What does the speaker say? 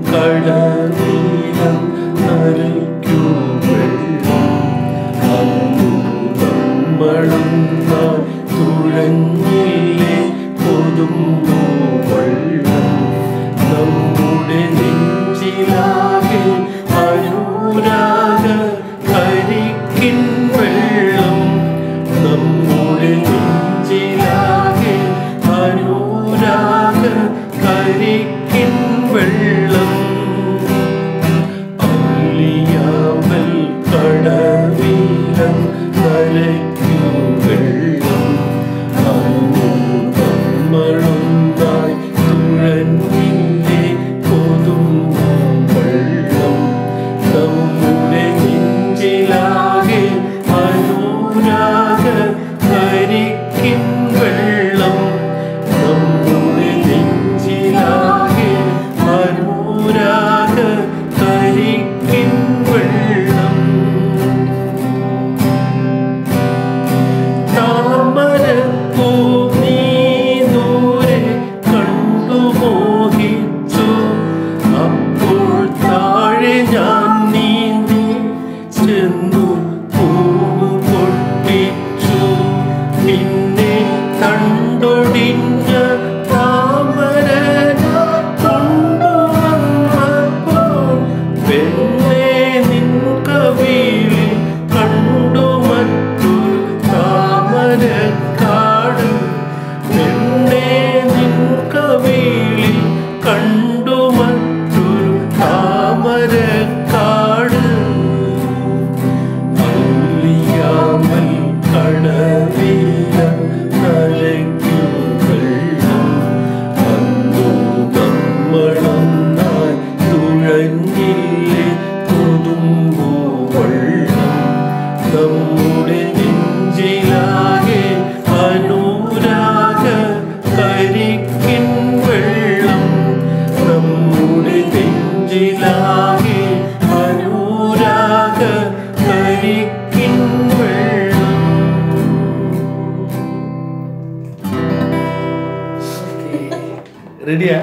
കടനീരം നരയ്ക്കു വെള്ളം അന്നു നമ്മളൊന്നായി തുഴഞ്ഞില്ലേ കൊതുമ്പു വെള്ളം നമ്മുടെ നെഞ്ചിലാകെ അനുരാഗ കരിക്കിൻ വെള്ളം നമ്മുടെ നെഞ്ചിലാകെ അനുരാഗ കരിക്കിൻ വെള്ളം അള്ളിയാമ്പൽ കടവിലം നരയ്ക്കു വെള്ളം അന്നു നമ്മളൊന്നായി തുഴഞ്ഞില്ലേ കൊതുമ്പു വെള്ളം നമ്മുടെ നെഞ്ചിലാകെ അനുരാഗ കരിക്കിൻ വെള്ളം നമ്മുടെ നെഞ്ചിലാകെ അനുരാഗ കരിക്കിൻ വെള്ളം താമരപ്പൂ നീ ദൂരെ കണ്ടു മോഹിച്ചു അപ്പോൾ താഴെ ഞാൻ നീന്തി ചെന്നു പൂവ് പൊട്ടിച്ചു പിന്നെ തണ്ടൊടിഞ്ഞ താമര കൊണ്ടുവന്നപ്പോൾ പെണ്ണെ നിൻ കവിളിൽ കണ്ടു മറ്റൊരു താമരക്കാട് പെണ്ണെ നിൻ കവിളിൽ കണ്ടു മറ്റൊരു താമരക്കാട് അള്ളിയാമ്പൽ കടവിലം നരയ്ക്കു വെള്ളം അന്നു നമ്മളൊന്നായി തുഴഞ്ഞില്ലേ കൊതുമ്പു വെള്ളം നമ്മുടെ നെഞ്ചിലാകെ അനുരാഗ കരിക്കിൻ വെള്ളം നമ്മുടെ നെഞ്ചിലാകെ അനുരാഗ കരിക്കിൻ വെള്ളം. റെഡിയാ?